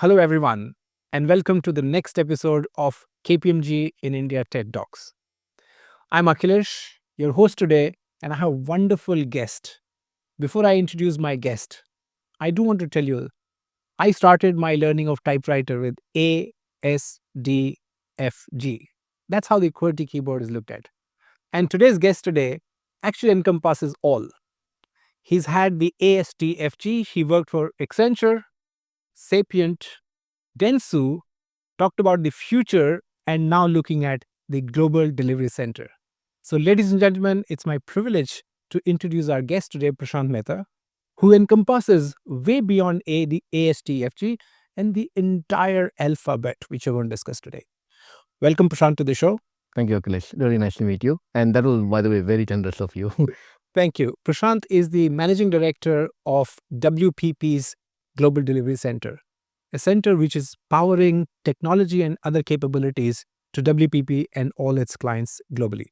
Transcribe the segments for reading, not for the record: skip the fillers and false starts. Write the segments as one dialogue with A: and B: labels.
A: Hello, everyone, and welcome to the next episode of KPMG in India TED Talks. I'm Akhilesh, your host today, and I have a wonderful guest. Before I introduce my guest, I do want to tell you I started my learning of typewriter with A, S, D, F, G. That's how the QWERTY keyboard is looked at. And today's guest today actually encompasses all. He's had the ASDFG, he worked for Accenture, Sapient, Dentsu, talked about the future, and now looking at the Global Delivery Center. So, ladies and gentlemen, it's my privilege to introduce our guest today, Prashant Mehta, who encompasses way beyond ASTFG and the entire alphabet, which we're going to discuss today. Welcome, Prashant, to the show.
B: Thank you, Akhilesh. Really nice to meet you. And that was, by the way, very generous of you.
A: Thank you. Prashant is the managing director of WPP's Global Delivery Center, a center which is powering technology and other capabilities to WPP and all its clients globally.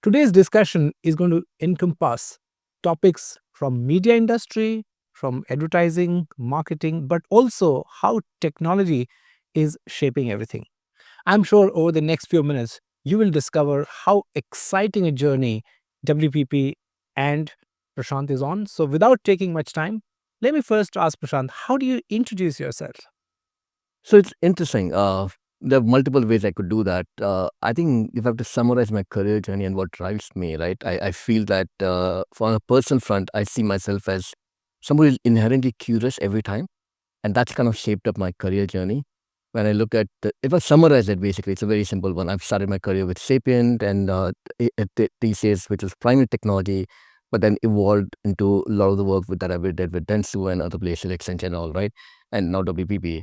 A: Today's discussion is going to encompass topics from media industry, from advertising, marketing, but also how technology is shaping everything. I'm sure over the next few minutes, you will discover how exciting a journey WPP and Prashant is on. So without taking much time, let me first ask Prashant, how do you introduce yourself?
B: So it's interesting. There are multiple ways I could do that. I think if I have to summarize my career journey and what drives me, right, I feel that from a personal front, I see myself as somebody who's inherently curious every time. And that's kind of shaped up my career journey. When I look at, if I summarize it, basically, it's a very simple one. I've started my career with Sapient and thesis, which was primary technology, but then evolved into a lot of the work that I did with Dentsu and other places, Accenture and all, right? And now WPP.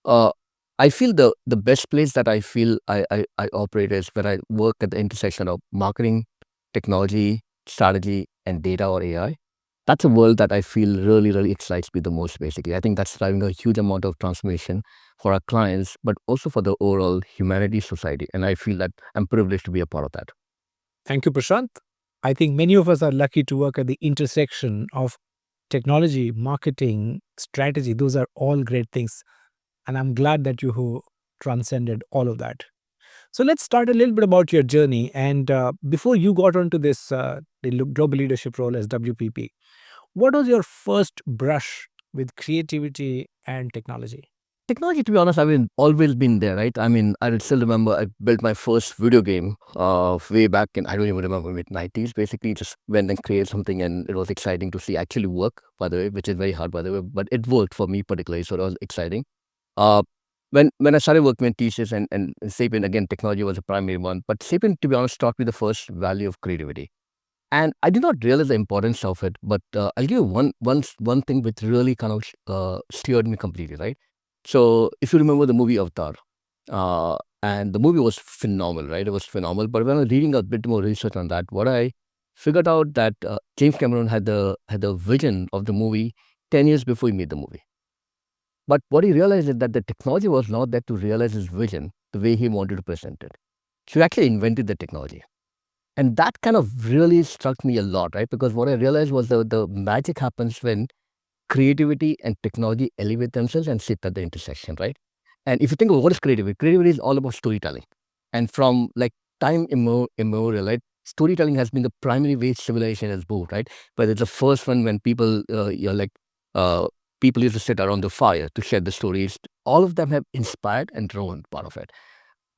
B: Uh, I feel the best place that I feel I operate is when I work at the intersection of marketing, technology, strategy, and data or AI. That's a world that I feel really excites me the most, basically. I think that's driving a huge amount of transformation for our clients, but also for the overall humanity society. And I feel that I'm privileged to be a part of that.
A: Thank you, Prashant. I think many of us are lucky to work at the intersection of technology, marketing, strategy. Those are all great things. And I'm glad that you who transcended all of that. So let's start a little bit about your journey. And before you got onto this global leadership role as WPP, what was your first brush with creativity and technology?
B: Technology, to be honest, always been there, right? I mean, I still remember I built my first video game way back in, I don't even remember, mid-90s. Basically, just went and created something, and it was exciting to see actually work, by the way, which is very hard, by the way, but it worked for me particularly, so it was exciting. Uh, when I started working with thesis and Sapient, again, technology was a primary one, but Sapient, to be honest, taught me the first value of creativity. And I did not realize the importance of it, but I'll give you one thing which really kind of steered me completely, right? So if you remember the movie Avatar, and the movie was phenomenal, right? It was phenomenal. But when I was reading a bit more research on that, what I figured out that James Cameron had the vision of the movie 10 years before he made the movie. But what he realized is that the technology was not there to realize his vision the way he wanted to present it. So he actually invented the technology. And that kind of really struck me a lot, right? Because what I realized was the magic happens when creativity and technology elevate themselves and sit at the intersection, right? And if you think of what is creativity is all about storytelling. And from like time immemorial, right? Storytelling has been the primary way civilization has moved, right? Whether it's the first one when people, uh, people used to sit around the fire to share the stories. All of them have inspired and drawn part of it.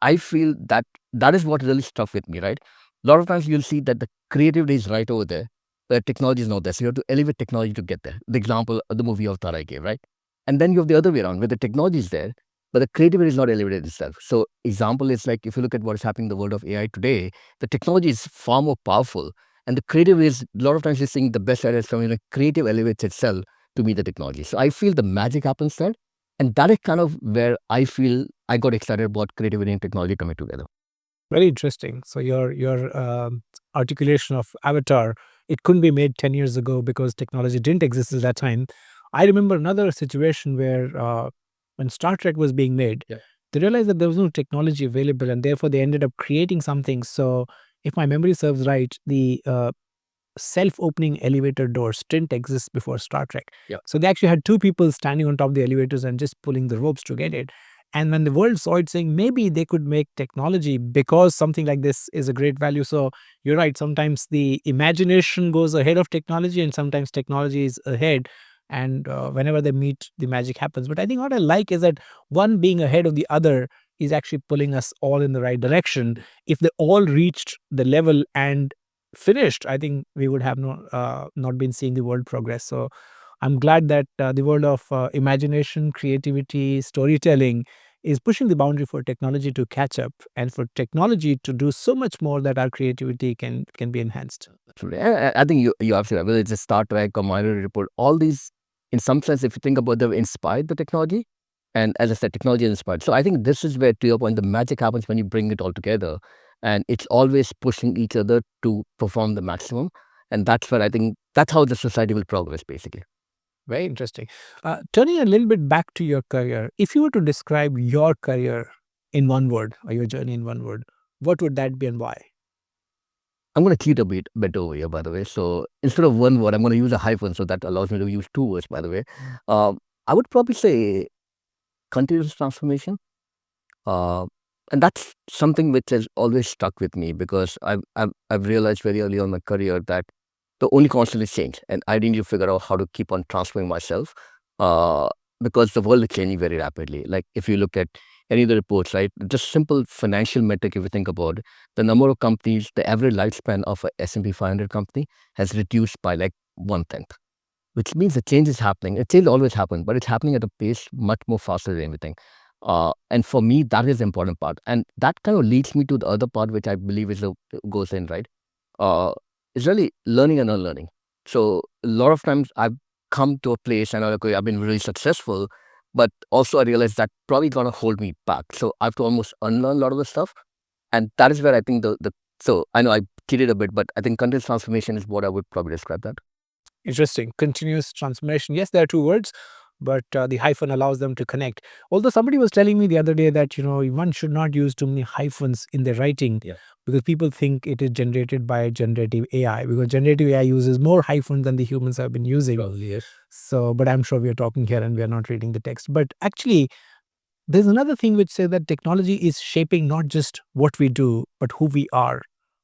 B: I feel that that is what really stuck with me, right? A lot of times you'll see that the creativity is right over there, but technology is not there. So you have to elevate technology to get there. The example of the movie of that I gave, right? And then you have the other way around, where the technology is there, but the creativity is not elevated itself. So example is like if you look at what is happening in the world of AI today, the technology is far more powerful. And the creative is a lot of times you're seeing the best ideas from creative elevates itself to meet the technology. So I feel the magic happens there. And that is kind of where I feel I got excited about creativity and technology coming together.
A: Very interesting. So your articulation of Avatar, it couldn't be made 10 years ago because technology didn't exist at that time. I remember another situation where when Star Trek was being made,
B: Yeah.
A: they realized that there was no technology available, and therefore they ended up creating something. So if my memory serves right, the self-opening elevator doors didn't exist before Star Trek.
B: Yeah.
A: So they actually had two people standing on top of the elevators and just pulling the ropes to get it. And when the world saw it, saying maybe they could make technology because something like this is a great value. So you're right. Sometimes the imagination goes ahead of technology, and sometimes technology is ahead. And whenever they meet, the magic happens. But I think what I like is that one being ahead of the other is actually pulling us all in the right direction. If they all reached the level and finished, I think we would have not been seeing the world progress. So I'm glad that the world of imagination, creativity, storytelling is pushing the boundary for technology to catch up and for technology to do so much more that our creativity can be enhanced.
B: Absolutely. I think you absolutely right. Whether it's a Star Trek or Minority Report, all these, in some sense, if you think about them, inspired the technology. And as I said, technology is inspired. So I think this is where, to your point, the magic happens when you bring it all together. And it's always pushing each other to perform the maximum. And that's where I think that's how the society will progress, basically.
A: Very interesting. Turning a little bit back to your career, if you were to describe your career in one word or your journey in one word, what would that be and why?
B: I'm going to cheat a bit over here, by the way. So instead of one word, I'm going to use a hyphen. So that allows me to use two words, by the way. I would probably say continuous transformation. Uh, and that's something which has always stuck with me because I've realized very early on in my career that the only constant is change, and I need to figure out how to keep on transforming myself uh, because the world is changing very rapidly. Like if you look at any of the reports, right, just simple financial metric, if you think about it, the number of companies, the average lifespan of a S&P 500 company has reduced by like 1/10, which means the change is happening. A change always happens, but it's happening at a pace much more faster than everything. And for me, that is the important part. And that kind of leads me to the other part, which I believe is goes in, right? Uh, is really learning and unlearning. So a lot of times I've come to a place and I'm like, okay, I've been really successful, but also I realized that probably gonna hold me back. So I have to almost unlearn a lot of the stuff. And that is where I think so I know I cheated a bit, but I think continuous transformation is what I would probably describe that.
A: Interesting. Continuous transformation. Yes, there are two words, but the hyphen allows them to connect. Although somebody was telling me the other day that one should not use too many hyphens in their writing,
B: Yeah.
A: because people think it is generated by generative AI, because generative AI uses more hyphens than the humans have been using.
B: Probably, yes.
A: So, but I'm sure we are talking here and we are not reading the text. But actually, there's another thing which says that technology is shaping not just what we do, but who we are.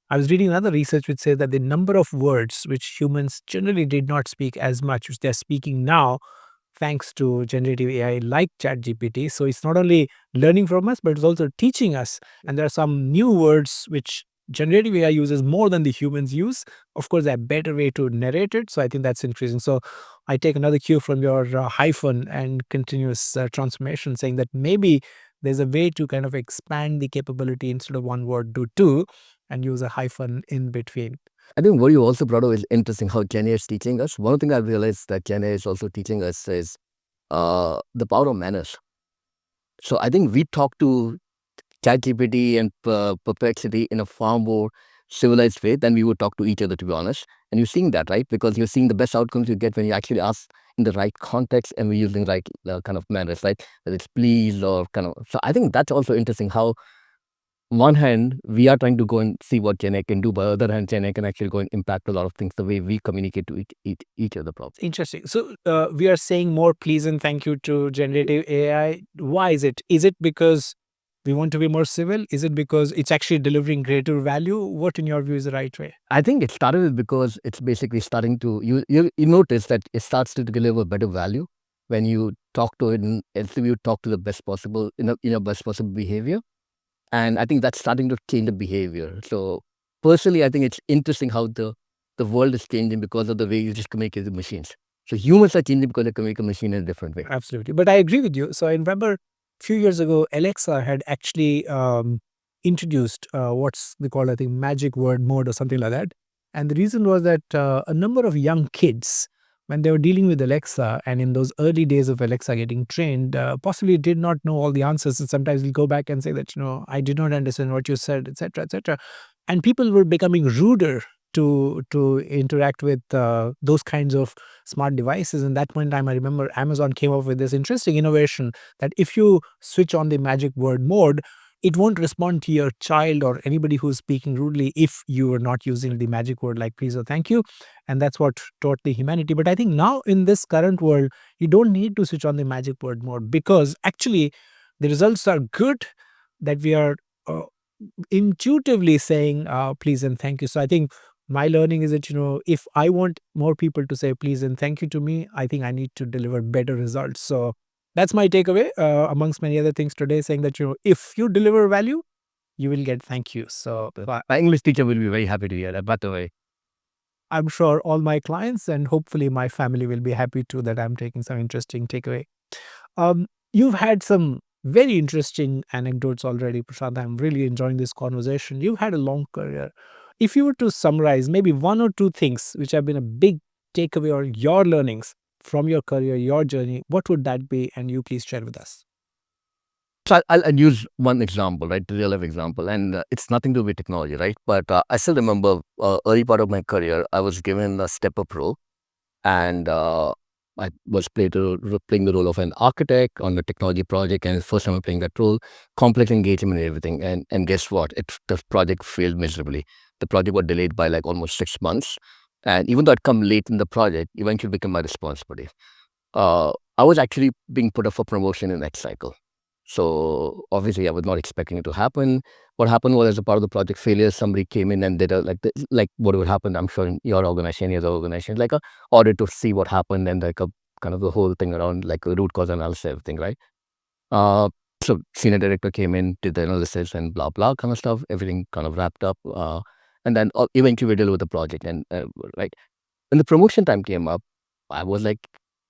A: I was reading another research which says that the number of words which humans generally did not speak as much, which they're speaking now, thanks to generative AI like ChatGPT. So it's not only learning from us, but it's also teaching us. And there are some new words which generative AI uses more than the humans use. Of course, a better way to narrate it. So I think that's increasing. So I take another cue from your hyphen and continuous transformation, saying that maybe there's a way to kind of expand the capability instead of one word, do two, and use a hyphen in between.
B: I think what you also brought up is interesting how Gen AI is teaching us. One thing I've realized that Gen AI is also teaching us is the power of manners. So I think we talk to ChatGPT and Perplexity in a far more civilized way than we would talk to each other, to be honest. And you're seeing that, right? Because you're seeing the best outcomes you get when you actually ask in the right context and we're using right kind of manners, right? Whether it's please or kind of. So I think that's also interesting how, on one hand, we are trying to go and see what Gen AI can do, but on the other hand, Gen AI can actually go and impact a lot of things, the way we communicate to each other, probably.
A: Interesting. So we are saying more please and thank you to generative AI. Why is it? Is it because we want to be more civil? Is it because it's actually delivering greater value? What, in your view, is the right way?
B: I think it started with because it's basically starting to you notice that it starts to deliver better value when you talk to it and you talk to the best possible in a best possible behavior, and I think that's starting to change the behavior. So personally, I think it's interesting how the world is changing because of the way you just communicate with machines. So humans are changing because they communicate with machine in a different way.
A: Absolutely. But I agree with you. So I remember a few years ago, Alexa had actually introduced what's they call, I think, magic word mode or something like that. And the reason was that a number of young kids, when they were dealing with Alexa and in those early days of Alexa getting trained, possibly did not know all the answers. And sometimes we go back and say that, I did not understand what you said, etc., etc. And people were becoming ruder to interact with those kinds of smart devices. And that point in time, I remember Amazon came up with this interesting innovation that if you switch on the magic word mode, it won't respond to your child or anybody who's speaking rudely if you are not using the magic word like please or thank you. And that's what taught the humanity. But I think now in this current world, you don't need to switch on the magic word mode, because actually the results are good, that we are uh, intuitively saying please and thank you. So I think my learning is that, if I want more people to say please and thank you to me, I think I need to deliver better results. So that's my takeaway, amongst many other things today, saying that, if you deliver value, you will get thank you. So
B: My English teacher will be very happy to hear that, by the way.
A: I'm sure all my clients and hopefully my family will be happy too that I'm taking some interesting takeaway. You've had some very interesting anecdotes already, Prashant. I'm really enjoying this conversation. You've had a long career. If you were to summarize maybe one or two things which have been a big takeaway or your learnings from your career, your journey, what would that be? And you please share with us.
B: So I'll use one example, right? The real life example. And it's nothing to do with technology, right? But I still remember early part of my career, I was given a step up role. And I was playing the role of an architect on a technology project. And it's the first time I'm playing that role, complex engagement and everything. And guess what? The project failed miserably. The project was delayed by like almost 6 months. And even though I'd come late in the project, eventually became my responsibility. I was actually being put up for promotion in next cycle. So obviously, I was not expecting it to happen. What happened was, as a part of the project failure, somebody came in and did like what would happen. I'm sure in your organization, any other organization, like a audit to see what happened, and like a kind of the whole thing around like a root cause analysis, everything, right? Uh, so senior director came in, did the analysis, and blah blah kind of stuff. Everything kind of wrapped up, and then eventually we deal with the project. And right when the promotion time came up, I was like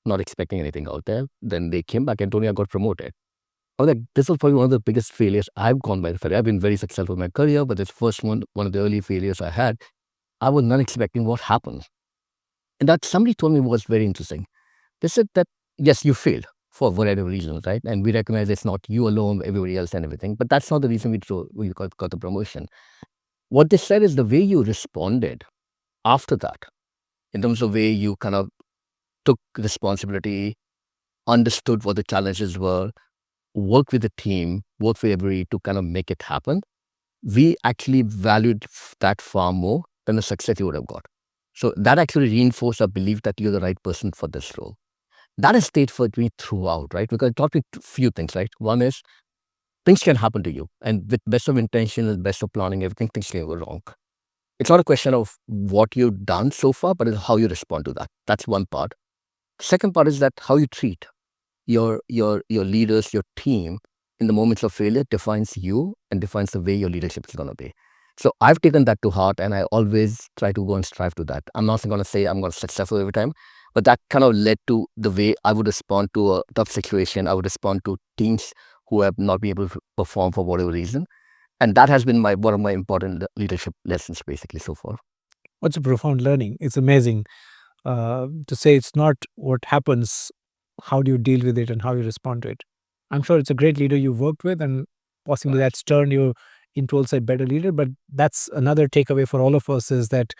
B: not expecting anything out there. Then they came back and told me I got promoted. I was like, this was probably one of the biggest failures I've gone by. I've been very successful in my career, but this first one of the early failures I had, I was not expecting what happened. And that somebody told me was very interesting. They said that, yes, you failed for whatever reasons, right? And we recognize it's not you alone, everybody else and everything, but that's not the reason we got the promotion. What they said is the way you responded after that, in terms of way you kind of took responsibility, understood what the challenges were, work with the team, work with everybody to kind of make it happen. We actually valued that far more than the success you would have got. So that actually reinforced our belief that you're the right person for this role. That has stayed with me throughout, right? Because it taught me a few things, right? One is things can happen to you. And with best of intention and best of planning, everything, things can go wrong. It's not a question of what you've done so far, but it's how you respond to that. That's one part. Second part is that how you treat your leaders, your team in the moments of failure defines you and defines the way your leadership is going to be. So I've taken that to heart, and I always try to go and strive to that. I'm not going to say I'm going to successful every time, but that kind of led to the way I would respond to a tough situation. I would respond to teams who have not been able to perform for whatever reason, and that has been one of my important leadership lessons basically so far.
A: What's a profound learning? It's amazing to say it's not what happens, how do you deal with it and how you respond to it. I'm sure it's a great leader you worked with, and possibly
B: Right.
A: that's turned you into also a better leader. But that's another takeaway for all of us, is that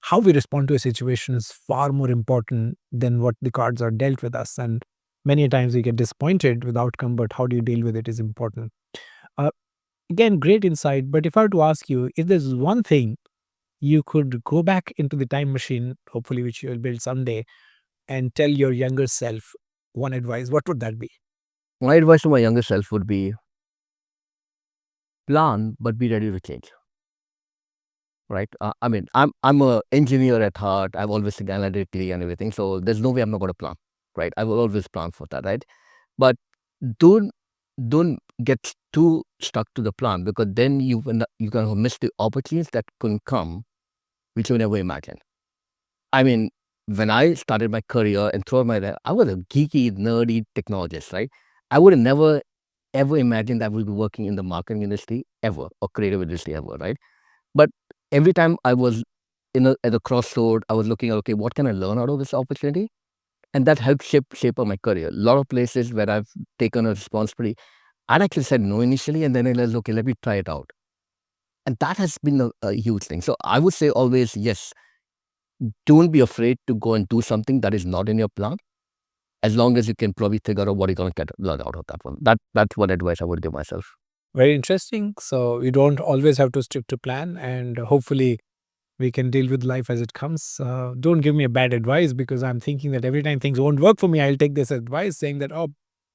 A: how we respond to a situation is far more important than what the cards are dealt with us. And many times we get disappointed with outcome, but how do you deal with it is important. Uh, Again, great insight. But if I were to ask you, if there's one thing you could go back into the time machine, hopefully which you will build someday, and tell your younger self one advice, what would that be?
B: My advice to my younger self would be plan, but be ready to change. Right? I mean, I'm a engineer at heart. I've always think analytically and everything. So there's no way I'm not going to plan. Right? I will always plan for that. Right? But don't don't get too stuck to the plan, because then you can miss the opportunities that can come, which you never imagined. I mean, when I started my career and throughout my life, I was a geeky, nerdy technologist. Right? I would have never ever imagined that I would be working in the marketing industry ever, or creative industry ever. Right? But every time I was at a crossroad, I was looking at, okay, what can I learn out of this opportunity? And that helped shape up my career. A lot of places where I've taken a responsibility, I'd actually said no initially, and then I realized, okay, let me try it out. And that has been a huge thing. So I would say always, yes, don't be afraid to go and do something that is not in your plan, as long as you can probably figure out what you're going to learn out of that one. That's one advice I would give myself.
A: Very interesting. So you don't always have to stick to plan, and hopefully we can deal with life as it comes. Don't give me a bad advice, because I'm thinking that every time things won't work for me, I'll take this advice saying that, oh,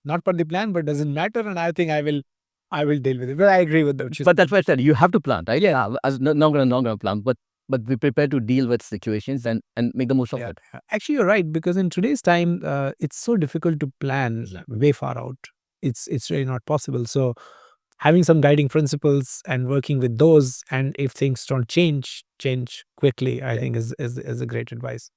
A: not per the plan, but doesn't matter, and I think I will deal with it. But I agree with that.
B: But that's why I said you have to plan, right? Yeah, as not gonna plan, but be prepared to deal with situations and make the most of it.
A: Actually, you're right, because in today's time, it's so difficult to plan way far out. It's really not possible. So having some guiding principles and working with those, and if things don't change quickly, I think is a great advice.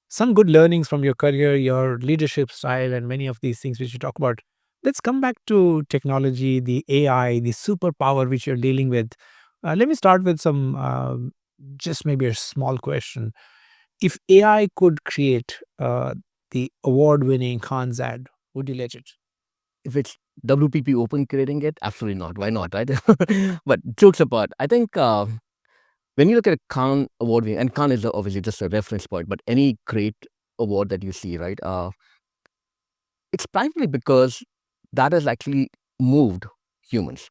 A: Some good learnings from your career, your leadership style, and many of these things which you talk about. Let's come back to technology, the AI, the superpower which you're dealing with. Let me start with some, just maybe a small question. If AI could create the award-winning Khan's ad, would you let it?
B: If it's WPP Open creating it, absolutely not. Why not, right? But jokes apart, I think when you look at a Khan award winning, and Khan is obviously just a reference point, but any great award that you see, right? It's primarily because that has actually moved humans.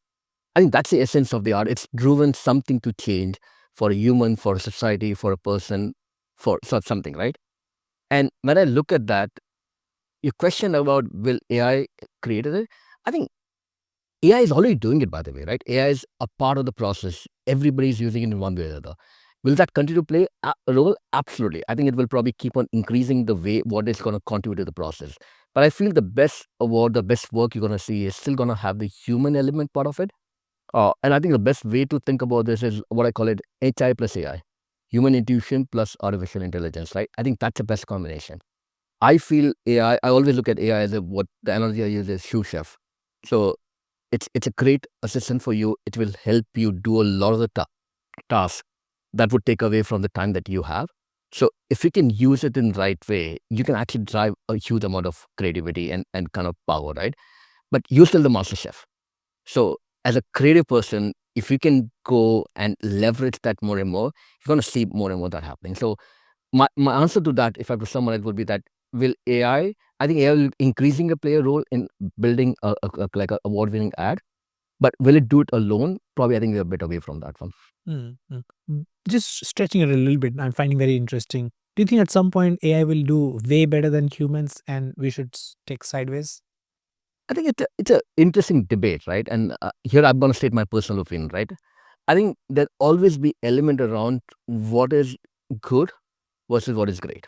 B: I think that's the essence of the art. It's driven something to change for a human, for a society, for a person, for something, right? And when I look at that, your question about will AI create it, I think AI is already doing it, by the way, right? AI is a part of the process. Everybody's using it in one way or the other. Will that continue to play a role? Absolutely. I think it will probably keep on increasing the way what is going to contribute to the process. But I feel the best award, the best work you're going to see is still going to have the human element part of it. And I think the best way to think about this is what I call it HI plus AI, human intuition plus artificial intelligence, right? I think that's the best combination. I feel AI, I always look at AI as what the analogy I use is shoe chef. So it's a great assistant for you. It will help you do a lot of the tasks that would take away from the time that you have. So if you can use it in the right way, you can actually drive a huge amount of creativity and kind of power, right? But you're still the master chef. So as a creative person, if you can go and leverage that more and more, you're going to see more and more that happening. So my answer to that, if I were to summarize, would be that will AI, I think AI will increasingly play a role in building like a award-winning ad, but will it do it alone? Probably I think we're a bit away from that one.
A: Just stretching it a little bit, I'm finding very interesting. Do you think at some point AI will do way better than humans and we should take sideways?
B: I think it's a interesting debate, right? And here I'm going to state my personal opinion, right? I think there'll always be element around what is good versus what is great.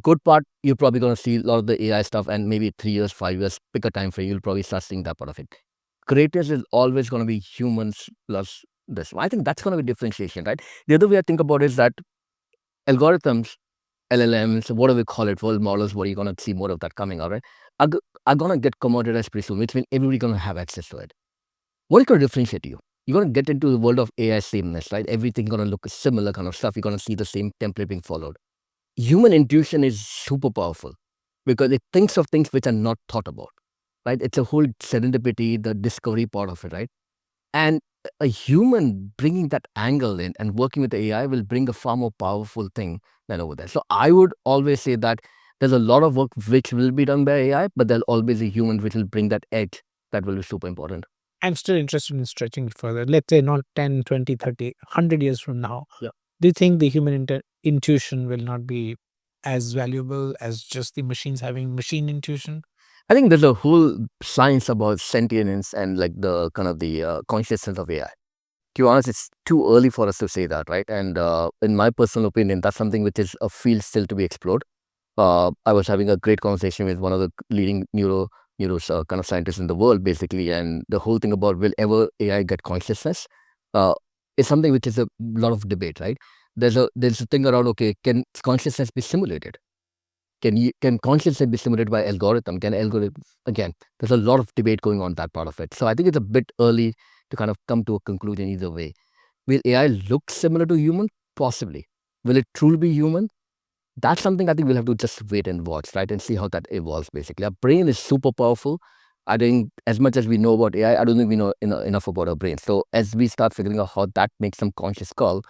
B: Good part, you're probably going to see a lot of the AI stuff, and maybe 3 years, 5 years, pick a time frame, you'll probably start seeing that part of it. Greatness is always going to be humans plus this. I think that's going to be differentiation, right? The other way I think about it is that algorithms, LLMs, whatever we call it, world models, what you're going to see more of that coming out, right? Are going to get commoditized pretty soon, which means everybody's going to have access to it. What is going to differentiate you? You're going to get into the world of AI sameness, right? Everything's going to look similar kind of stuff. You're going to see the same template being followed. Human intuition is super powerful because it thinks of things which are not thought about, right? It's a whole serendipity, the discovery part of it, right? And a human bringing that angle in and working with AI will bring a far more powerful thing than over there. So I would always say that there's a lot of work which will be done by AI, but there'll always be humans which will bring that edge that will be super important.
A: I'm still interested in stretching it further. Let's say not 10, 20, 30, 100 years from now.
B: Yeah.
A: Do you think the human intuition will not be as valuable as just the machines having machine intuition?
B: I think there's a whole science about sentience and like the kind of the consciousness of AI. To be honest, it's too early for us to say that, right? And in my personal opinion, that's something which is a field still to be explored. I was having a great conversation with one of the leading neuro kind of scientists in the world, basically, and the whole thing about will ever AI get consciousness uh, is something which is a lot of debate, right? There's a thing around, okay, can consciousness be simulated? Can consciousness be simulated by algorithm? Can algorithm, again? There's a lot of debate going on that part of it. So I think it's a bit early to kind of come to a conclusion either way. Will AI look similar to human? Possibly. Will it truly be human? That's something I think we'll have to just wait and watch, right? And see how that evolves, basically. Our brain is super powerful. I think as much as we know about AI, I don't think we know enough about our brain. So as we start figuring out how that makes some conscious call,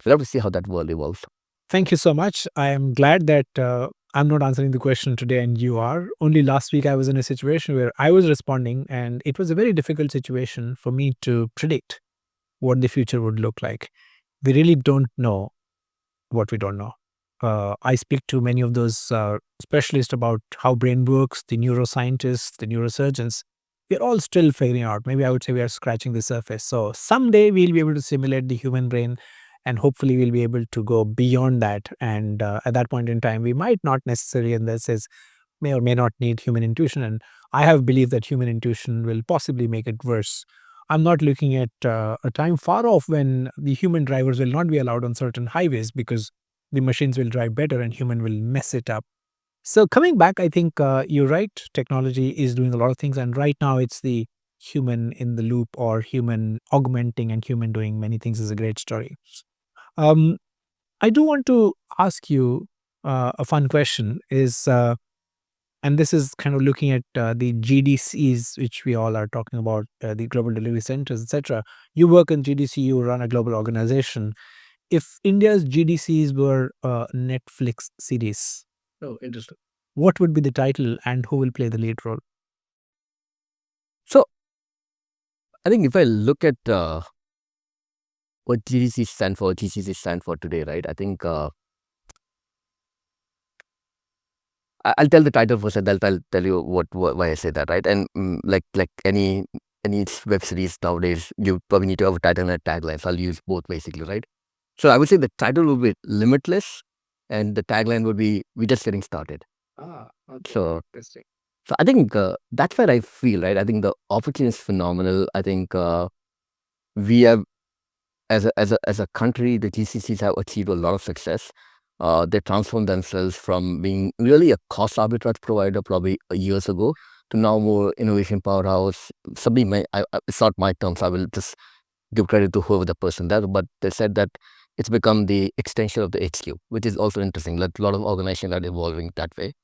B: we'll have to see how that world evolves.
A: Thank you so much. I am glad that I'm not answering the question today and you are. Only last week I was in a situation where I was responding, and it was a very difficult situation for me to predict what the future would look like. We really don't know what we don't know. I speak to many of those specialists about how brain works, the neuroscientists, the neurosurgeons. We're all still figuring out. Maybe I would say we are scratching the surface. So someday we'll be able to simulate the human brain, and hopefully we'll be able to go beyond that. And at that point in time, we might not necessarily, and this is may or may not need human intuition. And I have believed that human intuition will possibly make it worse. I'm not looking at a time far off when the human drivers will not be allowed on certain highways because the machines will drive better and human will mess it up. So coming back, I think you're right. Technology is doing a lot of things, and right now it's the human in the loop or human augmenting and human doing many things is a great story. Um, I do want to ask you a fun question. And this is kind of looking at the GDCs, which we all are talking about, the global delivery centers, etc. You work in GDC, you run a global organization. If India's GDCs were Netflix series,
B: Oh, interesting.
A: what would be the title and who will play the lead role?
B: So I think if I look at what GCC stand for today, right? I think I'll tell the title first, and I'll tell you what why I say that, right? And like any web series nowadays, you probably need to have a title and a tagline. So I'll use both basically, right? So I would say the title would be Limitless, and the tagline would be "We're just getting started."
A: Okay.
B: So
A: Interesting.
B: so I think that's where I feel, right? I think the opportunity is phenomenal. I think we have as a country, the GCCs have achieved a lot of success. They transformed themselves from being really a cost arbitrage provider probably years ago to now more innovation powerhouse. Somebody it's not my terms. I will just give credit to whoever the person that, but they said that it's become the extension of the HQ, which is also interesting. That a lot of organizations are evolving that way.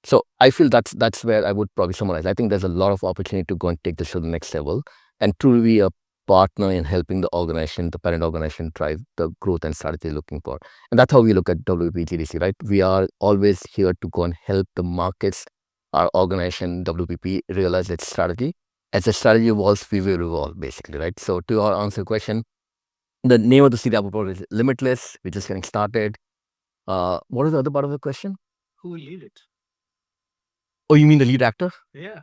B: So I feel that's where I would probably summarize. I think there's a lot of opportunity to go and take this to the next level and truly be a partner in helping the organization, the parent organization, drive the growth and strategy looking for. And that's how we look at WPP GDC, right? We are always here to go and help the markets, our organization, WPP, realize its strategy. As the strategy evolves, we will evolve, basically, right? So to answer your question, the name of the series is Limitless. We're just getting started. What is the other part of the question?
A: Who will lead it?
B: Oh, you mean the lead actor?
A: Yeah.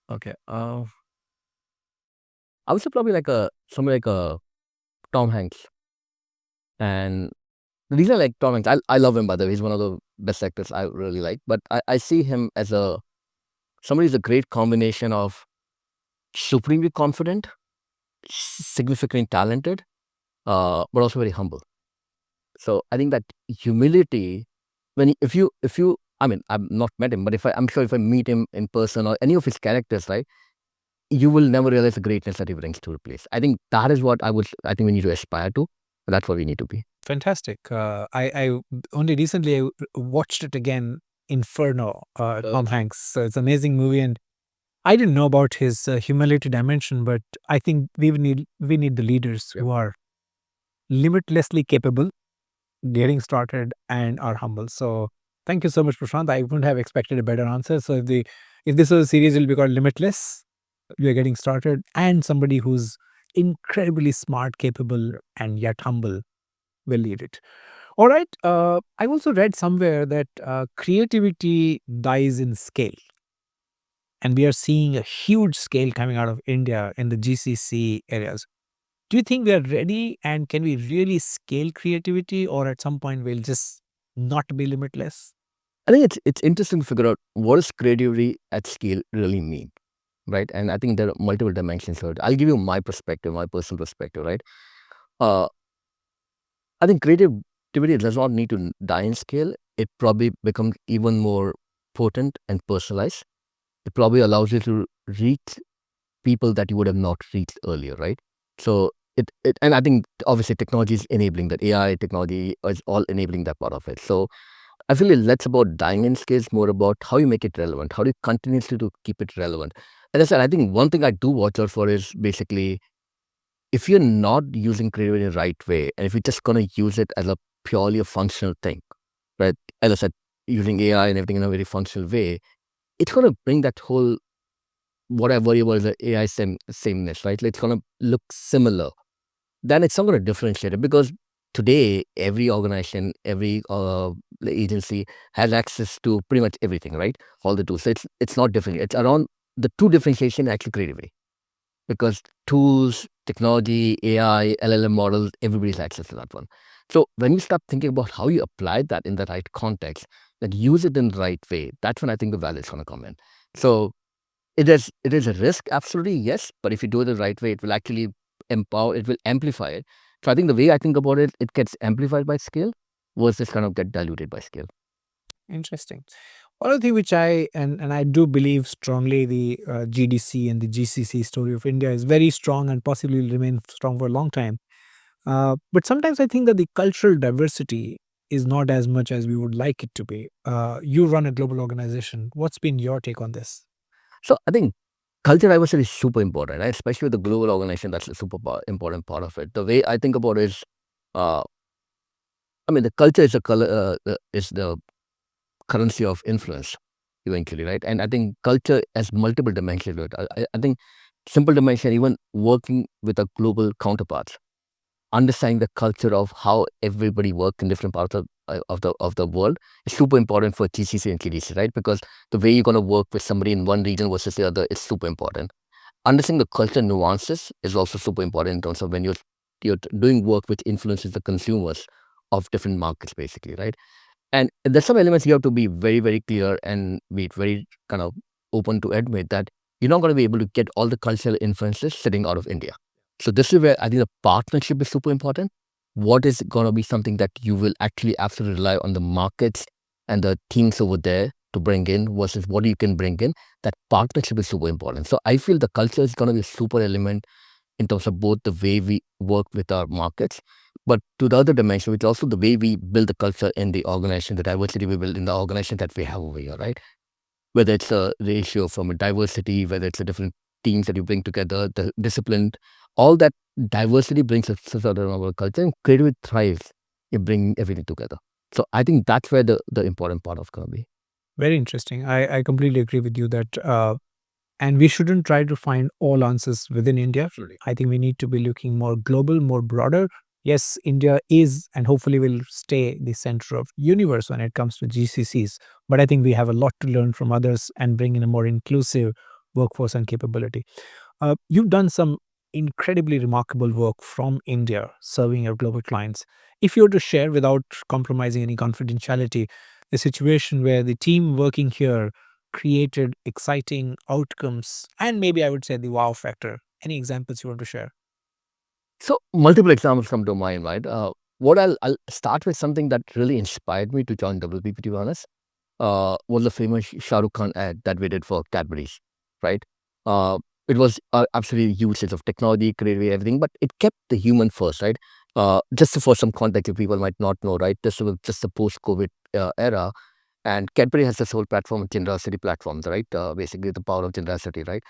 B: Okay. I would say probably somebody like a Tom Hanks. And the reason I like Tom Hanks, I love him, by the way. He's one of the best actors I really like. But I see him as somebody who's a great combination of supremely confident, significantly talented, but also very humble. So I think that humility, if you, I mean, I've not met him, but I'm sure if I meet him in person or any of his characters, right, you will never realize the greatness that he brings to a place. I think that is what I think we need to aspire to. That's what we need to be.
A: Fantastic. I only recently watched it again, Inferno, Tom Hanks. So it's an amazing movie, and I didn't know about his humility dimension, but I think we need the leaders who are limitlessly capable, getting started, and are humble. So thank you so much, Prashant. I wouldn't have expected a better answer. So if this was a series, it will be called Limitless. You're getting started, and somebody who's incredibly smart, capable, and yet humble will lead it. All right. I also read somewhere that creativity dies in scale. And we are seeing a huge scale coming out of India in the GCC areas. Do you think we are ready, and can we really scale creativity, or at some point we'll just not be limitless?
B: I think it's interesting to figure out what does creativity at scale really mean, right? And I think there are multiple dimensions to it. I'll give you my perspective, my personal perspective, right? Uh, I think creativity does not need to die in scale. It probably becomes even more potent and personalized. It probably allows you to reach people that you would have not reached earlier, right? So and I think obviously technology is enabling that. AI technology is all enabling that part of it. So I feel it's less about dying in scale, it's more about how you make it relevant, how do you continuously to keep it relevant. As I said, I think one thing I do watch out for is basically if you're not using creativity in the right way, and if you're just going to use it as a purely a functional thing, right? As I said, using AI and everything in a very functional way, it's going to bring that whole, what I worry about is the AI sameness, right? It's going to look similar. Then it's not going to differentiate it, because today every organization, every agency has access to pretty much everything, right? All the tools. So it's not different. It's around the two differentiation actually creativity, because tools, technology, AI, LLM models, everybody's access to that one. So when you start thinking about how you apply that in the right context, that use it in the right way, that's when I think the value is going to come in. So it is a risk, absolutely, yes, but if you do it the right way, it will actually empower, it will amplify it. So I think the way I think about it, it gets amplified by scale versus kind of get diluted by scale.
A: Interesting. One of the thing which and I do believe strongly, the GDC and the GCC story of India is very strong and possibly will remain strong for a long time. But sometimes I think that the cultural diversity is not as much as we would like it to be. You run a global organization. What's been your take on this?
B: So I think culture diversity is super important, right? Especially with the global organization. That's a super important part of it. The way I think about it is, uh, I mean, the culture is is the currency of influence eventually, right? And I think culture has multiple dimensions to it. I think simple dimension, even working with a global counterparts, understanding the culture of how everybody works in different parts of the world is super important for GCC and KDC, right? Because the way you're going to work with somebody in one region versus the other is super important. Understanding the culture nuances is also super important in terms of when you're doing work which influences the consumers of different markets, basically, right? And there's some elements you have to be very, very clear and be very kind of open to admit that you're not going to be able to get all the cultural influences sitting out of India. So this is where I think the partnership is super important. What is going to be something that you will actually absolutely rely on the markets and the teams over there to bring in versus what you can bring in? That partnership is super important. So I feel the culture is going to be a super element in terms of both the way we work with our markets, but to the other dimension, which is also the way we build the culture in the organization, the diversity we build in the organization that we have over here, right? Whether it's a ratio from a diversity, whether it's a different teams that you bring together, the discipline, all that diversity brings a sort of our culture, and creativity thrives in bringing everything together. So I think that's where the important part of going to be.
A: Very interesting. I completely agree with you that, and we shouldn't try to find all answers within India.
B: Absolutely.
A: I think we need to be looking more global, more broader. Yes, India is and hopefully will stay the center of universe when it comes to GCCs. But I think we have a lot to learn from others and bring in a more inclusive workforce and capability. You've done some incredibly remarkable work from India serving your global clients. If you were to share without compromising any confidentiality, the situation where the team working here created exciting outcomes and maybe I would say the wow factor. Any examples you want to share?
B: So multiple examples come to mind, right? What I'll start with something that really inspired me to join WPP, to be honest, was the famous Shah Rukh Khan ad that we did for Cadbury's, right? Uh, it was absolutely huge sense of technology, creativity, everything, but it kept the human first, right? Just for some context, if people might not know, right? This was just the post-COVID era, and Cadbury has this whole platform, generosity platforms, right? Basically, the power of generosity, right?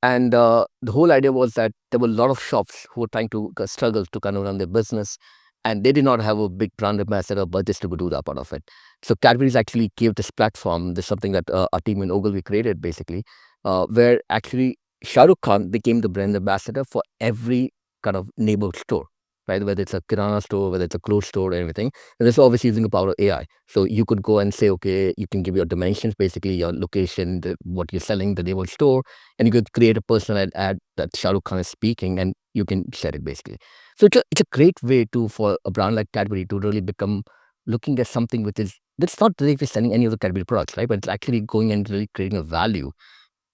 B: And the whole idea was that there were a lot of shops who were trying to struggle to kind of run their business, and they did not have a big brand ambassador budgets to do that part of it. So Cadbury's actually gave this platform. This is something that our team in Ogilvy created, basically, where actually Shah Rukh Khan became the brand ambassador for every kind of neighborhood store, right? Whether it's a kirana store, whether it's a clothes store, or everything. And this is obviously using the power of AI. So you could go and say, okay, you can give your dimensions, basically your location, what you're selling, the neighborhood store, and you could create a personalized ad that Shah Rukh Khan is speaking, and you can share it basically. So it's a great way to for a brand like Cadbury to really become looking at something which is that's not directly selling any of the Cadbury products, right? But it's actually going and really creating a value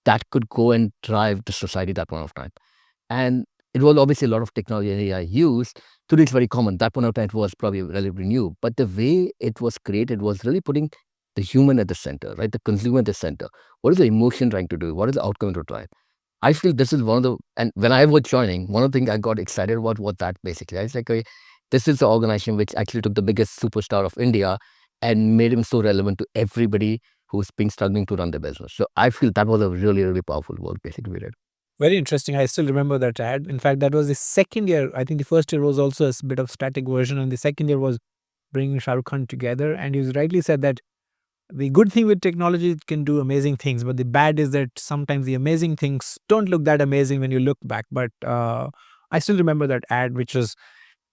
B: that could go and drive the society at that point of time. And it was obviously a lot of technology and AI used. Today it's very common. That point of time it was probably relatively new. But the way it was created was really putting the human at the center, right? The consumer at the center. What is the emotion trying to do? What is the outcome to drive? I feel this is one of the, and when I was joining, one of the things I got excited about was that basically. I was like, okay, this is the organization which actually took the biggest superstar of India and made him so relevant to everybody who's been struggling to run their business. So I feel that was a really, really powerful work basically we did.
A: Very interesting. I still remember that ad. In fact, that was the second year. I think the first year was also a bit of static version, and the second year was bringing Shah Rukh Khan together. And you rightly said that The good thing with technology, it can do amazing things, but the bad is that sometimes the amazing things don't look that amazing when you look back. But I still remember that ad, which was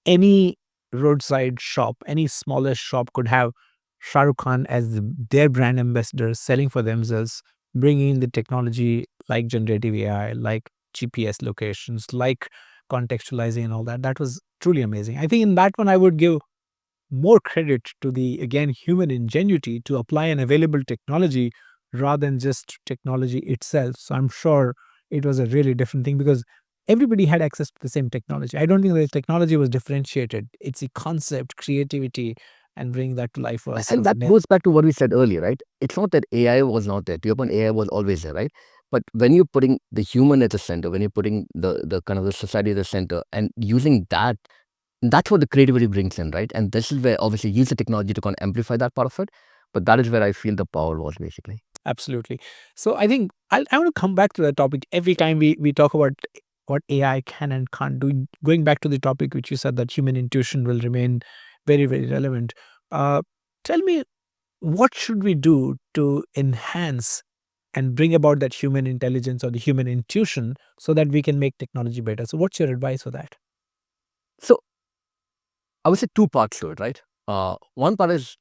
A: any roadside shop, any smallest shop could have Shah Rukh Khan as their brand ambassador selling for themselves, bringing in the technology like generative AI, like GPS locations, like contextualizing and all that. That was truly amazing. I think in that one, I would give more credit to the, again, human ingenuity to apply an available technology rather than just technology itself. So I'm sure it was a really different thing because everybody had access to the same technology. I don't think the technology was differentiated. It's the concept, creativity, and bringing that to life was
B: And that goes back to what we said earlier, right? It's not that AI was not there. To your point, AI was always there, right? But when you're putting the human at the center, when you're putting the kind of the society at the center and using that, that's what the creativity brings in, right? And this is where obviously use the technology to kind of amplify that part of it. But that is where I feel the power was basically.
A: Absolutely. So I think I want to come back to that topic every time we talk about what AI can and can't do. Going back to the topic which you said that human intuition will remain very, very relevant. Uh, Tell me, what should we do to enhance and bring about that human intelligence or the human intuition so that we can make technology better? So what's your advice for that?
B: So I would say two parts to it, right? One part is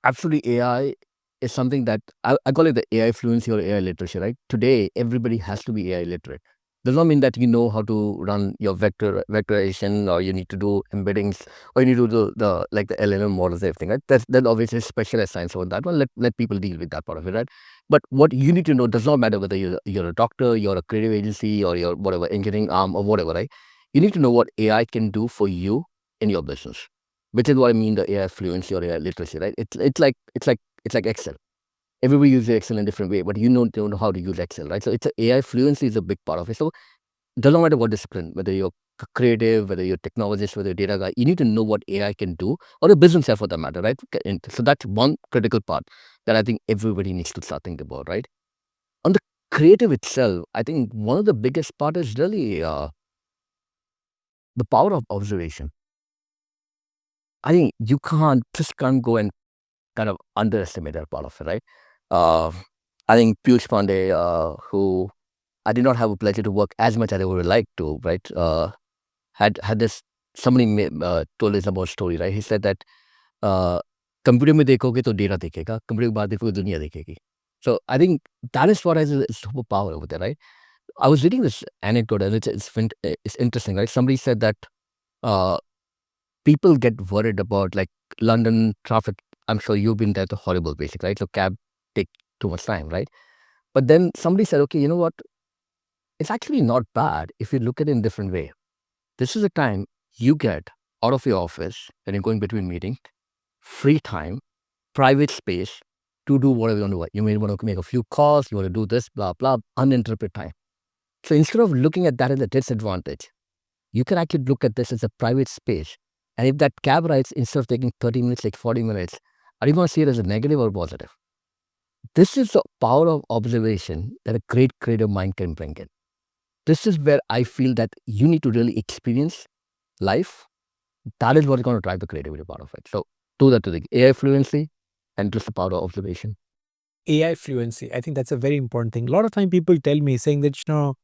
B: absolutely AI is something that I call it the AI fluency or AI literacy, right? Today, everybody has to be AI literate. Does not mean that you know how to run your vectorization or you need to do embeddings or you need to do the like the LLM models, everything, right? That obviously specialized science on that one. Let people deal with that part of it, right? But what you need to know does not matter whether you're a doctor, you're a creative agency, or you're whatever engineering arm or whatever, right? You need to know what AI can do for you in your business, which is what I mean the AI fluency or AI literacy, right? It's like Excel. Everybody uses Excel in a different way, but you don't know how to use Excel, right? So it's AI fluency is a big part of it. So it doesn't matter what discipline, whether you're creative, whether you're technologist, whether you're data guy, you need to know what AI can do, or a business for that matter, right? And so that's one critical part that I think everybody needs to start thinking about, right? On the creative itself, I think one of the biggest part is really the power of observation. I think you just can't go and kind of underestimate that part of it, right? Uh, I think 𝗵𝗶𝗴𝗵𝗵𝗵𝗵𝗁 who I did not have a pleasure to work as much as I would like to, right? Had this somebody told us about story, right? He said that computer में देखोगे तो data दिखेगा, computer के बाद देखोगे दुनिया दिखेगी. So I think that is what has a superpower over there, right? I was reading this anecdote and it's interesting, right? Somebody said that uh, people get worried about like London traffic. I'm sure you've been there, the horrible basic, right? So cab take too much time, right? But then somebody said, okay, you know what? It's actually not bad if you look at it in a different way. This is a time you get out of your office and you're going between meetings, free time, private space to do whatever you want to do. You may want to make a few calls, you want to do this, blah, blah, uninterrupted time. So instead of looking at that as a disadvantage, you can actually look at this as a private space. And if that cab rides, instead of taking 30 minutes, like 40 minutes, are you going to see it as a negative or positive? This is the power of observation that a great creative mind can bring in. This is where I feel that you need to really experience life. That is what is going to drive the creativity part of it. So do that to the AI fluency and just the power of observation.
A: AI fluency. I think that's a very important thing. A lot of time people tell me saying that,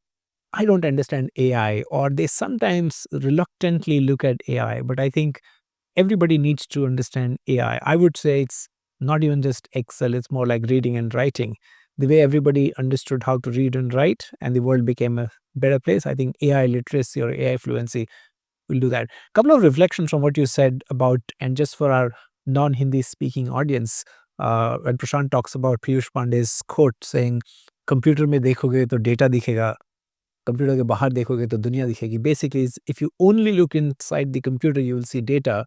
A: I don't understand AI, or they sometimes reluctantly look at AI. But I think everybody needs to understand AI. I would say it's not even just Excel, it's more like reading and writing. The way everybody understood how to read and write and the world became a better place, I think AI literacy or AI fluency will do that. Couple of reflections from what you said about, and just for our non-Hindi speaking audience, when Prashant talks about Piyush Pandey's quote saying, "Computer में देखोगे तो data दिखेगा, computer के बाहर देखोगे तो दुनिया दिखेगी." Basically, if you only look inside the computer, you will see data,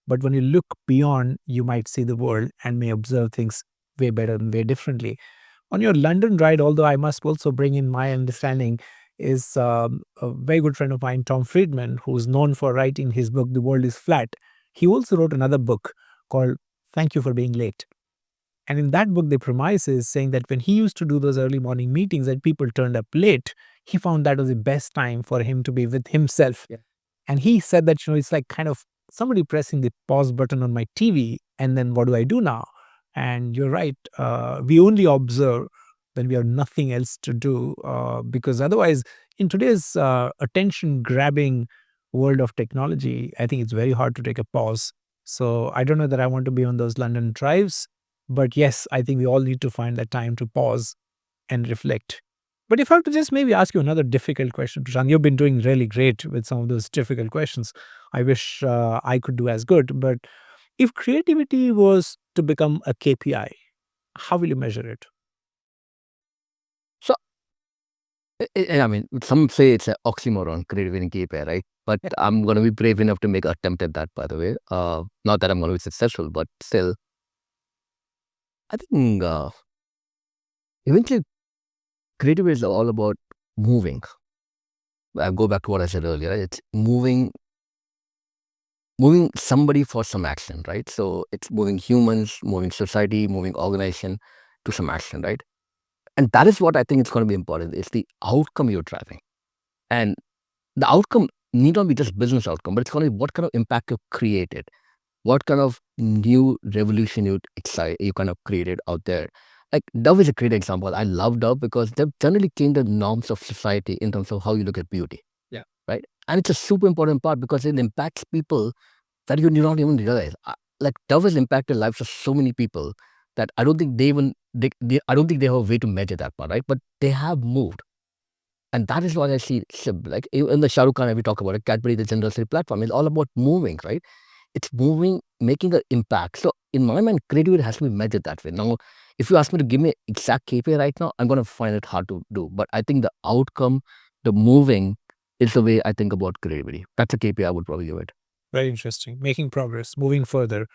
A: but when you look beyond, you might see the world and may observe things way better and way differently. On your London ride, although I must also bring in my understanding, is a very good friend of mine, Tom Friedman, who's known for writing his book, The World is Flat. He also wrote another book called Thank You for Being Late. And in that book, the premise is saying that when he used to do those early morning meetings and people turned up late, he found that was the best time for him to be with himself.
B: Yeah.
A: And he said that, it's like kind of somebody pressing the pause button on my TV, and then what do I do now? And you're right. We only observe when we have nothing else to do, because otherwise, in today's attention-grabbing world of technology, I think it's very hard to take a pause. So I don't know that I want to be on those London drives, but yes, I think we all need to find that time to pause and reflect. But if I have to just maybe ask you another difficult question, Prashant, you've been doing really great with some of those difficult questions. I wish I could do as good. But if creativity was to become a KPI, how will you measure it?
B: So, I mean, some say it's an oxymoron, creativity and KPI, right? But I'm going to be brave enough to make an attempt at that, by the way. Not that I'm going to be successful, but still, I think eventually creativity is all about moving. I go back to what I said earlier. It's moving somebody for some action, right? So it's moving humans, moving society, moving organization to some action, right? And that is what I think is going to be important. It's the outcome you're driving. And the outcome need not be just business outcome, but it's going to be what kind of impact you've created, what kind of new revolution you kind of created out there. Like Dove is a great example. I love Dove because they've generally changed the norms of society in terms of how you look at beauty.
A: Yeah.
B: Right. And it's a super important part because it impacts people that you do not even realize. Like Dove has impacted lives of so many people that I don't think I don't think they have a way to measure that part, right? But they have moved. And that is what I see. Like in the Shah Rukh Khan, we talk about it, Cadbury, the generosity platform, it's all about moving, right? It's moving, making an impact. So in my mind, creativity has to be measured that way. Now, if you ask me to give me exact KPI right now, I'm going to find it hard to do. But I think the outcome, the moving, is the way I think about creativity. That's a KPI I would probably give it.
A: Very interesting. Making progress, moving further.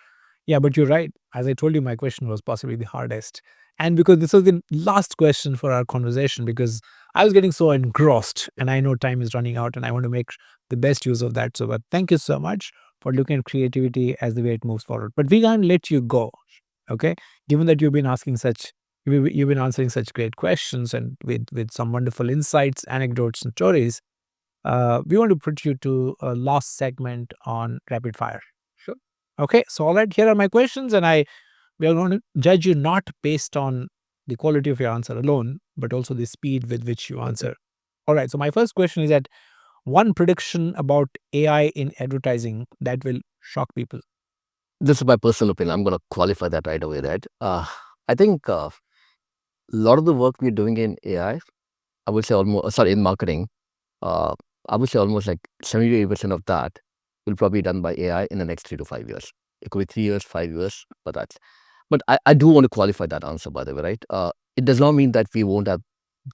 A: Yeah, but you're right. As I told you, my question was possibly the hardest. And because this was the last question for our conversation, because I was getting so engrossed and I know time is running out and I want to make the best use of that. So, but thank you so much for looking at creativity as the way it moves forward. But we can't let you go. Okay. Given that you've been answering such great questions and with some wonderful insights, anecdotes, and stories, we want to put you to a last segment on rapid fire.
B: Sure.
A: Okay, so all right, here are my questions, and we are going to judge you not based on the quality of your answer alone, but also the speed with which you answer. All right, so my first question is that one prediction about AI in advertising that will shock people.
B: This is my personal opinion. I'm going to qualify that right away, right? I think a lot of the work we're doing in AI, I would say in marketing, uh, I would say almost like 70 to 80% of that will probably be done by AI in the next 3 to 5 years. It could be 3 years, 5 years, but I do want to qualify that answer, by the way, right? It does not mean that we won't have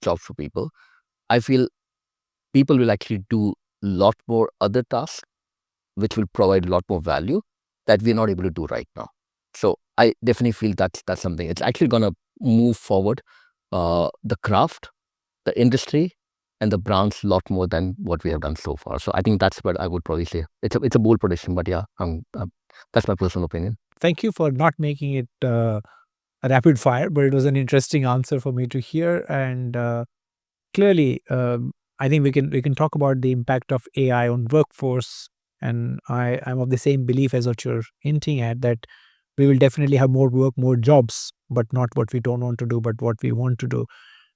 B: jobs for people. I feel people will actually do a lot more other tasks, which will provide a lot more value that we're not able to do right now. So I definitely feel that's something. It's actually going to move forward the craft, the industry, and the brands a lot more than what we have done so far. So I think that's what I would probably say. It's a bold prediction, but yeah, that's my personal opinion.
A: Thank you for not making it a rapid fire, but it was an interesting answer for me to hear. And clearly, I think we can talk about the impact of AI on workforce, and I'm of the same belief as what you're hinting at, that we will definitely have more work, more jobs, but not what we don't want to do, but what we want to do.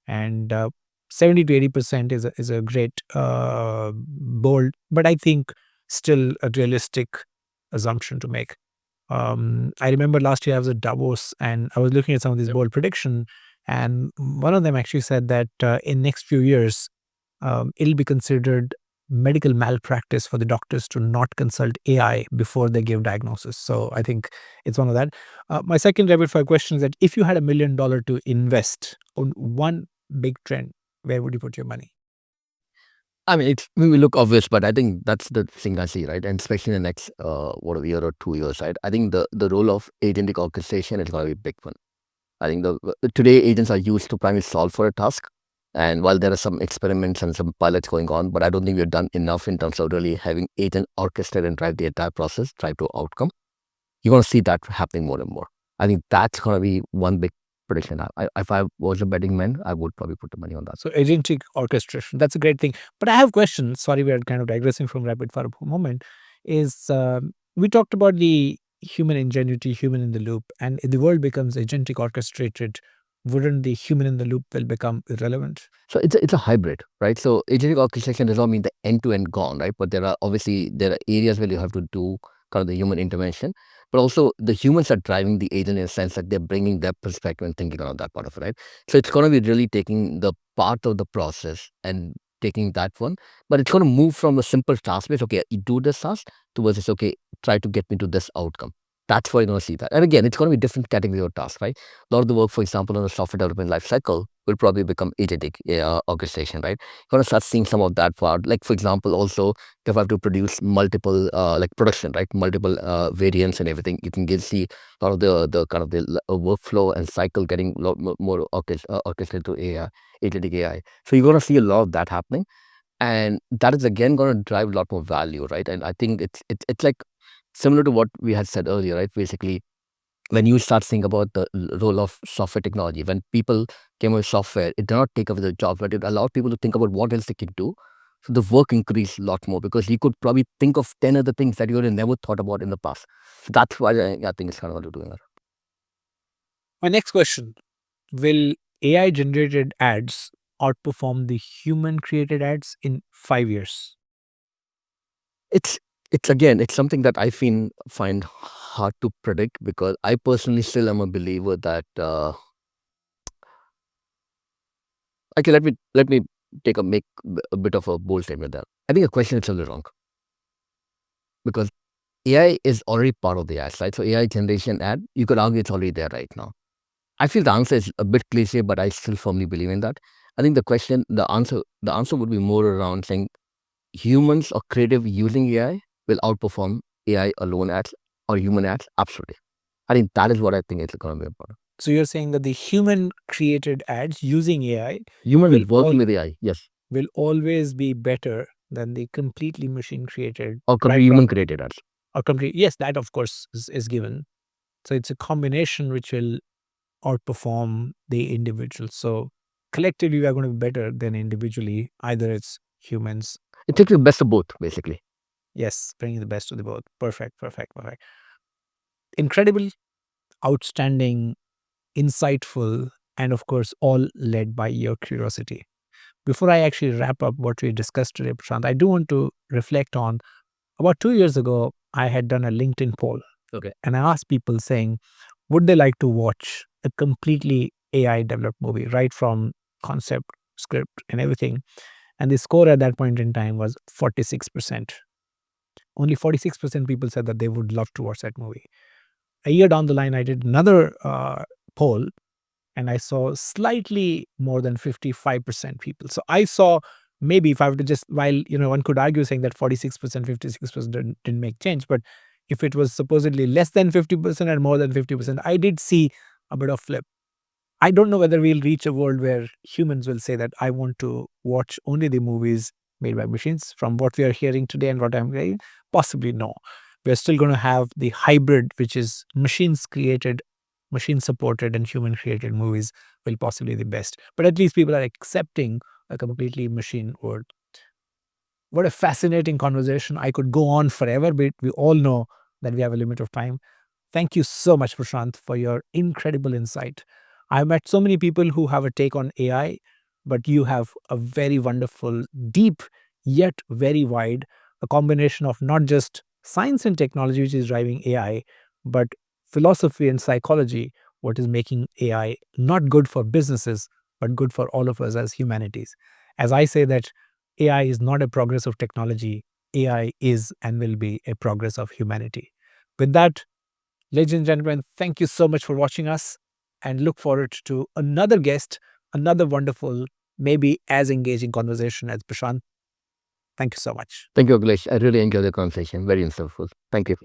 A: And 70 to 80% is a great bold, but I think still a realistic assumption to make. I remember last year I was at Davos and I was looking at some of these bold prediction, and one of them actually said that in next few years, it'll be considered medical malpractice for the doctors to not consult AI before they give diagnosis. So I think it's one of that. My second rapid fire question is that if you had $1 million to invest on one big trend, where would you put your money?
B: I mean, we will look obvious, but I think that's the thing I see, right? And especially in the next, a year or 2 years, right? I think the role of agentic orchestration is going to be a big one. I think today agents are used to primarily solve for a task. And while there are some experiments and some pilots going on, but I don't think we've done enough in terms of really having agent orchestrate and drive the entire process, drive to outcome. You're going to see that happening more and more. I think that's going to be one big prediction. If I was a betting man, I would probably put the money on that.
A: So agentic orchestration, that's a great thing. But I have questions. Sorry, we are kind of digressing from rapid fire for a moment. Is we talked about the human ingenuity, human in the loop, and if the world becomes agentic orchestrated, wouldn't the human in the loop will become irrelevant?
B: So it's a hybrid, right? So agentic orchestration does not mean the end-to-end gone, right? But there are areas where you have to do kind of the human intervention, but also the humans are driving the agent in a sense that they're bringing their perspective and thinking around that part of it, right? So it's going to be really taking the part of the process and taking that one, but it's going to move from a simple task based, okay, you do this task, towards this, okay, try to get me to this outcome. That's why you're going to see that. And again, it's going to be different category of tasks, right? A lot of the work, for example, on the software development life cycle will probably become agentic orchestration, right? You're going to start seeing some of that part. Like, for example, also, if I have to produce multiple, like production, right? Multiple variants and everything, you can see a lot of the kind of the workflow and cycle getting a lot more orchestrated to AI, agentic AI. So you're going to see a lot of that happening. And that is again going to drive a lot more value, right? And I think it's like similar to what we had said earlier, right? Basically, when you start thinking about the role of software technology, when people came up with software, it did not take away the jobs, but it allowed people to think about what else they can do. So the work increased a lot more because you could probably think of 10 other things that you would have never thought about in the past. So that's why I think it's kind of what you're doing.
A: My next question: will AI generated ads outperform the human created ads in 5 years?
B: It's it's something that I find hard to predict because I personally still am a believer that okay, let me make a bit of a bold statement there. I think the question is a little wrong because AI is already part of the ads, right? So AI generation ad, you could argue it's already there right now. I feel the answer is a bit cliche, but I still firmly believe in that. I think the answer would be more around saying humans or creative using AI will outperform AI alone ads or human ads. Absolutely. I think that is what I think is going to be important.
A: So you're saying that the human created ads using AI
B: Human
A: will
B: working with AI, yes,
A: will always be better than the completely machine created
B: or completely human created ads.
A: or complete. Yes, that of course is given. So it's a combination which will outperform the individual. So collectively we are going to be better than individually. Either it's humans.
B: It takes the best of both, basically.
A: Yes, bringing the best of the both. Perfect, perfect, perfect. Incredible, outstanding, insightful, and of course, all led by your curiosity. Before I actually wrap up what we discussed today, Prashant, I do want to reflect on about 2 years ago, I had done a LinkedIn poll.
B: Okay.
A: And I asked people saying, would they like to watch a completely AI developed movie, right from concept, script, and everything? And the score at that point in time was 46%. Only 46% people said that they would love to watch that movie. A year down the line, I did another poll and I saw slightly more than 55% people. So I saw maybe if I were to just, while, one could argue saying that 46%, 56% didn't make change, but if it was supposedly less than 50% and more than 50%, I did see a bit of flip. I don't know whether we'll reach a world where humans will say that I want to watch only the movies made by machines. From what we are hearing today and what I'm hearing, possibly no. We're still going to have the hybrid, which is machines created, machine supported, and human created movies will possibly be the best. But at least people are accepting a completely machine world. What a fascinating conversation. I could go on forever, but we all know that we have a limit of time. Thank you so much, Prashant, for your incredible insight. I've met so many people who have a take on AI, but you have a very wonderful, deep, yet very wide, a combination of not just science and technology, which is driving AI, but philosophy and psychology, what is making AI not good for businesses, but good for all of us as humanities. As I say that AI is not a progress of technology, AI is and will be a progress of humanity. With that, ladies and gentlemen, thank you so much for watching us and look forward to another guest, another wonderful, maybe as engaging conversation as Prashant. Thank you so much.
B: Thank you, Akhilesh. I really enjoyed the conversation. Very insightful. Thank you.